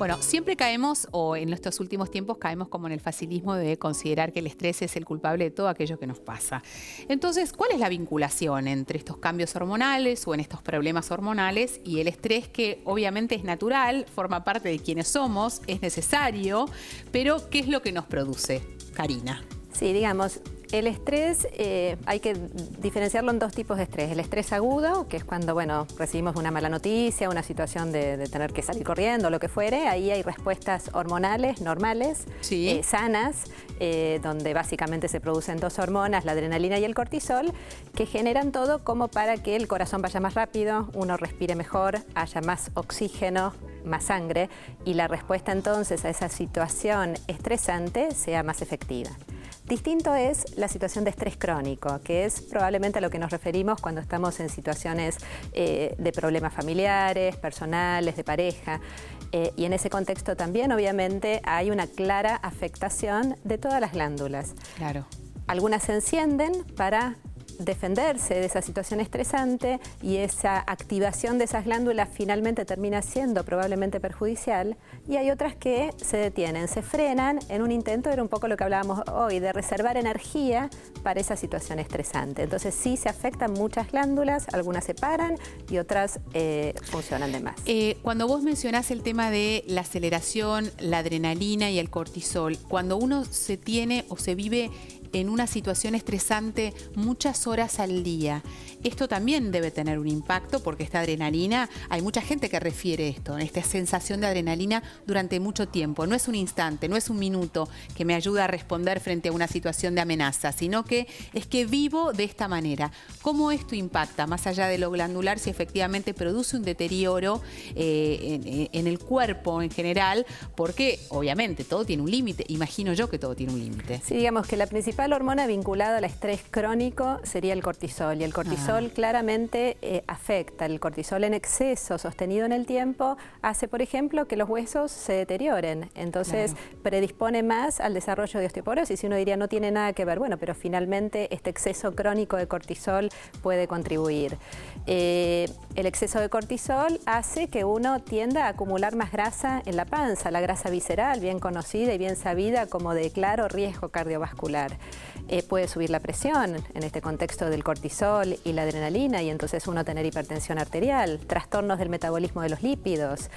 Bueno, siempre caemos, o en estos últimos tiempos caemos como en el facilismo de considerar que el estrés es el culpable de todo aquello que nos pasa. Entonces, ¿cuál es la vinculación entre estos cambios hormonales o en estos problemas hormonales y el estrés, que obviamente es natural, forma parte de quienes somos, es necesario, pero ¿qué es lo que nos produce, Karina? Sí, digamos, el estrés hay que diferenciarlo en dos tipos de estrés. El estrés agudo, que es cuando, bueno, recibimos una mala noticia, una situación de tener que salir corriendo, lo que fuere. Ahí hay respuestas hormonales normales, Sí. sanas, donde básicamente se producen dos hormonas, la adrenalina y el cortisol, que generan todo como para que el corazón vaya más rápido, uno respire mejor, haya más oxígeno, más sangre, y la respuesta entonces a esa situación estresante sea más efectiva. Distinto es la situación de estrés crónico, que es probablemente a lo que nos referimos cuando estamos en situaciones de problemas familiares, personales, de pareja. Y en ese contexto también, obviamente, hay una clara afectación de todas las glándulas. Claro. Algunas se encienden para defenderse de esa situación estresante y esa activación de esas glándulas finalmente termina siendo probablemente perjudicial, y hay otras que se detienen, se frenan en un intento, era un poco lo que hablábamos hoy, de reservar energía para esa situación estresante. Entonces sí se afectan muchas glándulas, algunas se paran y otras funcionan de más. Cuando vos mencionás el tema de la aceleración, la adrenalina y el cortisol, cuando uno se tiene o se vive en una situación estresante muchas horas al día, esto también debe tener un impacto, porque esta adrenalina, hay mucha gente que refiere esto, esta sensación de adrenalina durante mucho tiempo. No es un instante, no es un minuto que me ayuda a responder frente a una situación de amenaza, sino que es que vivo de esta manera. ¿Cómo esto impacta, más allá de lo glandular, si efectivamente produce un deterioro en el cuerpo en general? Porque obviamente todo tiene un límite, imagino yo que todo tiene un límite. Sí, digamos que la principal hormona vinculada al estrés crónico sería el cortisol, y el cortisol claramente afecta. El cortisol en exceso sostenido en el tiempo hace, por ejemplo, que los huesos se deterioren, entonces predispone más al desarrollo de osteoporosis. Y uno diría, no tiene nada que ver, bueno, pero finalmente este exceso crónico de cortisol puede contribuir. El exceso de cortisol hace que uno tienda a acumular más grasa en la panza, la grasa visceral, bien conocida y bien sabida como de claro riesgo cardiovascular. Puede subir la presión en este contexto del cortisol y la adrenalina, y entonces uno tener hipertensión arterial, trastornos del metabolismo de los lípidos,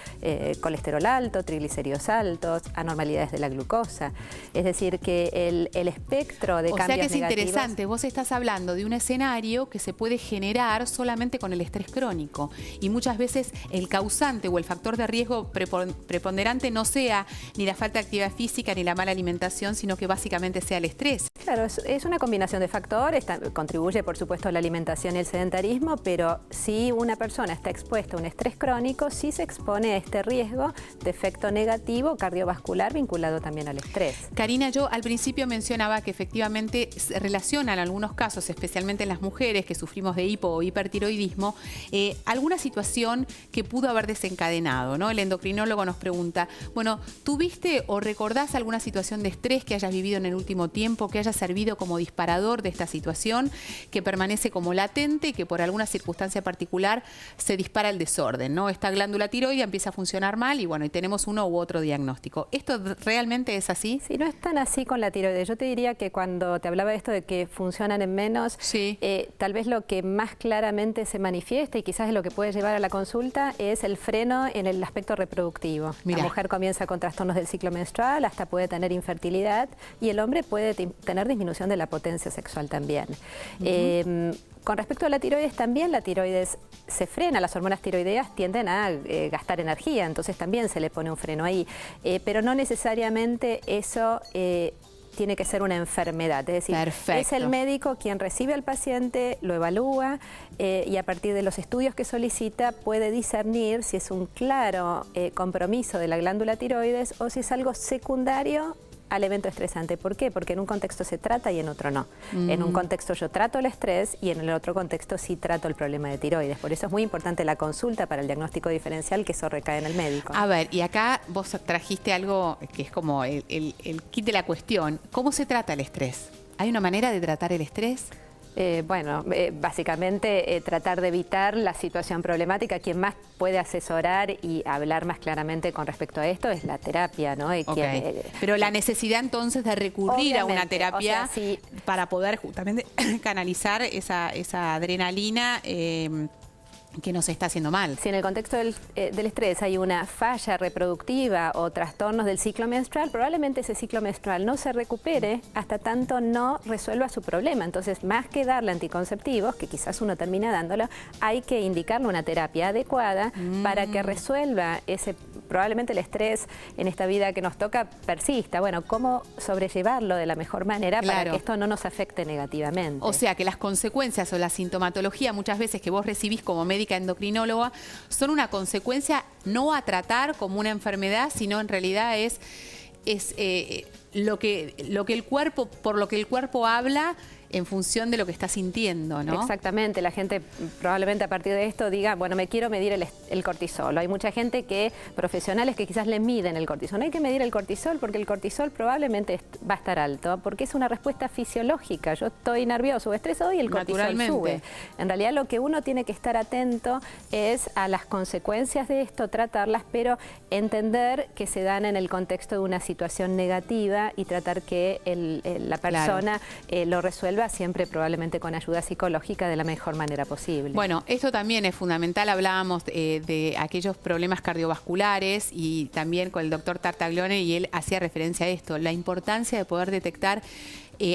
colesterol alto, triglicéridos altos, anormalidades de la glucosa. Es decir, que el espectro de cambios negativos... O sea que es interesante, vos estás hablando de un escenario que se puede generar solamente con el estrés crónico, y muchas veces el causante o el factor de riesgo preponderante no sea ni la falta de actividad física ni la mala alimentación, sino que básicamente sea el estrés. Claro, es una combinación de factores, contribuye por supuesto la alimentación y el sedentarismo, pero si una persona está expuesta a un estrés crónico, sí se expone a este riesgo de efecto negativo cardiovascular vinculado también al estrés. Karina, yo al principio mencionaba que efectivamente se relacionan algunos casos, especialmente en las mujeres que sufrimos de hipo o hipertiroidismo, alguna situación que pudo haber desencadenado, ¿no? El endocrinólogo nos pregunta, bueno, ¿tuviste o recordás alguna situación de estrés que hayas vivido en el último tiempo, que haya servido como disparador de esta situación, que permanece como latente y que por alguna circunstancia particular se dispara el desorden, ¿no? Esta glándula tiroidea empieza a funcionar mal y bueno, y tenemos uno u otro diagnóstico. ¿Esto realmente es así? Sí, no es tan así con la tiroides. Yo te diría que cuando te hablaba de esto de que funcionan en menos, sí, tal vez lo que más claramente se manifiesta y quizás es lo que puede llevar a la consulta es el freno en el aspecto reproductivo. Mirá. La mujer comienza con trastornos del ciclo menstrual, hasta puede tener infertilidad, y el hombre puede tener disminución de la potencia sexual también. Con respecto a la tiroides, también la tiroides se frena, las hormonas tiroideas tienden a gastar energía, entonces también se le pone un freno ahí, pero no necesariamente eso tiene que ser una enfermedad, es decir, perfecto, es el médico quien recibe al paciente, lo evalúa y a partir de los estudios que solicita puede discernir si es un claro compromiso de la glándula tiroides o si es algo secundario al evento estresante. ¿Por qué? Porque en un contexto se trata y en otro no. En un contexto yo trato el estrés y en el otro contexto sí trato el problema de tiroides. Por eso es muy importante la consulta para el diagnóstico diferencial, que eso recae en el médico. A ver, y acá vos trajiste algo que es como el kit de la cuestión. ¿Cómo se trata el estrés? ¿Hay una manera de tratar el estrés? Básicamente tratar de evitar la situación problemática. Quien más puede asesorar y hablar más claramente con respecto a esto es la terapia, ¿no? Pero la necesidad entonces de recurrir a una terapia, o sea, sí, para poder justamente canalizar esa adrenalina que nos está haciendo mal. Si en el contexto del estrés hay una falla reproductiva o trastornos del ciclo menstrual, probablemente ese ciclo menstrual no se recupere hasta tanto no resuelva su problema. Entonces, más que darle anticonceptivos, que quizás uno termina dándolo, hay que indicarle una terapia adecuada para que resuelva probablemente el estrés en esta vida que nos toca persista. Bueno, cómo sobrellevarlo de la mejor manera para que esto no nos afecte negativamente. O sea, que las consecuencias o la sintomatología muchas veces que vos recibís como médica endocrinóloga son una consecuencia no a tratar como una enfermedad, sino en realidad es lo que el cuerpo, por lo que el cuerpo habla en función de lo que está sintiendo, ¿no? Exactamente, la gente probablemente a partir de esto diga, bueno, me quiero medir el cortisol. Hay mucha gente profesionales que quizás le miden el cortisol. No hay que medir el cortisol porque el cortisol probablemente va a estar alto, porque es una respuesta fisiológica. Yo estoy nervioso o estresado y el cortisol sube. En realidad lo que uno tiene que estar atento es a las consecuencias de esto, tratarlas, pero entender que se dan en el contexto de una situación negativa y tratar que la persona lo resuelva siempre probablemente con ayuda psicológica de la mejor manera posible. Bueno, esto también es fundamental. Hablábamos de aquellos problemas cardiovasculares y también con el doctor Tartaglione, y él hacía referencia a esto, la importancia de poder detectar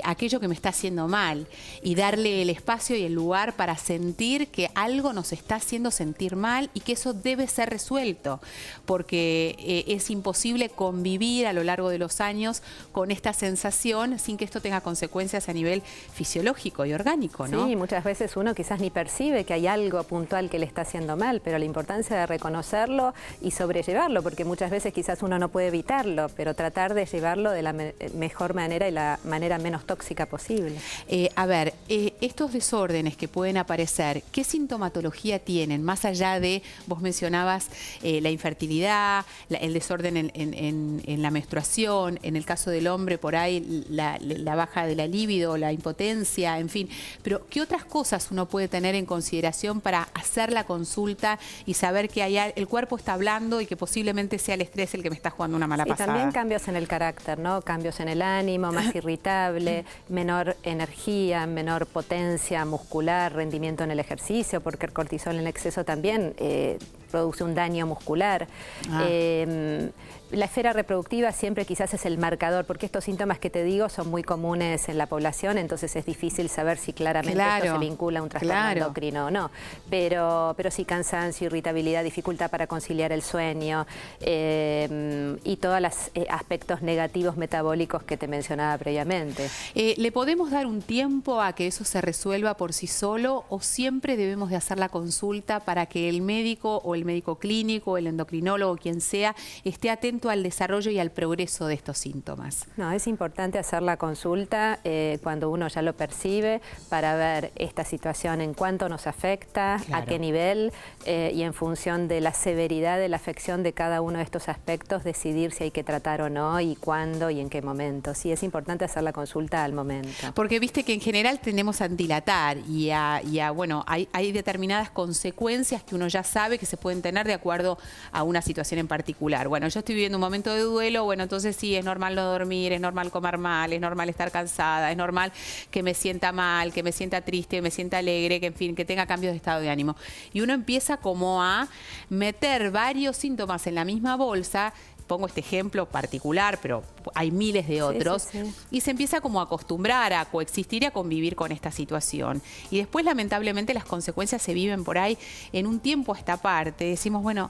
aquello que me está haciendo mal y darle el espacio y el lugar para sentir que algo nos está haciendo sentir mal y que eso debe ser resuelto, porque es imposible convivir a lo largo de los años con esta sensación sin que esto tenga consecuencias a nivel fisiológico y orgánico, ¿no? Sí, muchas veces uno quizás ni percibe que hay algo puntual que le está haciendo mal, pero la importancia de reconocerlo y sobrellevarlo, porque muchas veces quizás uno no puede evitarlo, pero tratar de llevarlo de la mejor manera y la manera menos tóxica posible. Estos desórdenes que pueden aparecer, ¿qué sintomatología tienen? Más allá de, vos mencionabas la infertilidad, el desorden en la menstruación, en el caso del hombre por ahí la baja de la libido, la impotencia, en fin. Pero ¿qué otras cosas uno puede tener en consideración para hacer la consulta y saber que el cuerpo está hablando y que posiblemente sea el estrés el que me está jugando una mala pasada? Y también cambios en el carácter, ¿no? Cambios en el ánimo, más irritable, menor energía, menor potencia muscular, rendimiento en el ejercicio, porque el cortisol en exceso también produce un daño muscular. La esfera reproductiva siempre quizás es el marcador, porque estos síntomas que te digo son muy comunes en la población, entonces es difícil saber si claramente esto se vincula a un trastorno endocrino o no. Pero sí, cansancio, irritabilidad, dificultad para conciliar el sueño y todos los aspectos negativos metabólicos que te mencionaba previamente. ¿Le podemos dar un tiempo a que eso se resuelva por sí solo o siempre debemos de hacer la consulta para que el médico o el médico clínico, el endocrinólogo, quien sea, esté atento al desarrollo y al progreso de estos síntomas? No, es importante hacer la consulta cuando uno ya lo percibe para ver esta situación en cuánto nos afecta, a qué nivel y en función de la severidad de la afección de cada uno de estos aspectos decidir si hay que tratar o no y cuándo y en qué momento. Sí, es importante hacer la consulta al momento. Porque viste que en general tendemos a dilatar bueno, hay determinadas consecuencias que uno ya sabe que se pueden tener de acuerdo a una situación en particular. Bueno, yo estoy viviendo un momento de duelo, bueno, entonces sí, es normal no dormir, es normal comer mal, es normal estar cansada, es normal que me sienta mal, que me sienta triste, que me sienta alegre, que en fin, que tenga cambios de estado de ánimo. Y uno empieza como a meter varios síntomas en la misma bolsa. Pongo este ejemplo particular, pero hay miles de otros, y se empieza como a acostumbrar a coexistir y a convivir con esta situación. Y después, lamentablemente, las consecuencias se viven por ahí en un tiempo a esta parte. Decimos, bueno,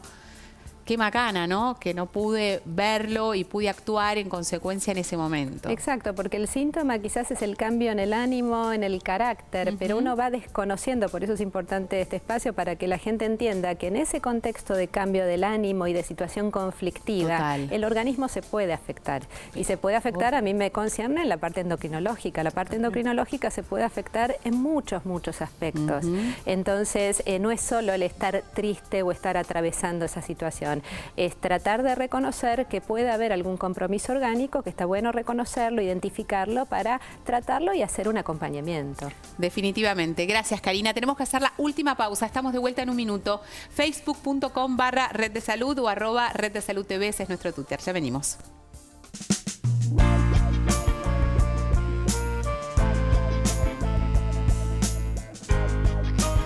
qué macana, ¿no? Que no pude verlo y pude actuar en consecuencia en ese momento. Exacto, porque el síntoma quizás es el cambio en el ánimo, en el carácter, pero uno va desconociendo, por eso es importante este espacio, para que la gente entienda que en ese contexto de cambio del ánimo y de situación conflictiva, el organismo se puede afectar. Y se puede afectar, a mí me concierne en la parte endocrinológica. La parte endocrinológica se puede afectar en muchos aspectos. Entonces, no es solo el estar triste o estar atravesando esa situación. alimentación. Es tratar de reconocer que puede haber algún compromiso orgánico, que está bueno reconocerlo, identificarlo para tratarlo y hacer un acompañamiento. Definitivamente. Gracias, Karina. Tenemos que hacer la última pausa. Estamos de vuelta en un minuto. Facebook.com/Red de Salud o @Red de Salud TV, ese es nuestro Twitter. Ya venimos.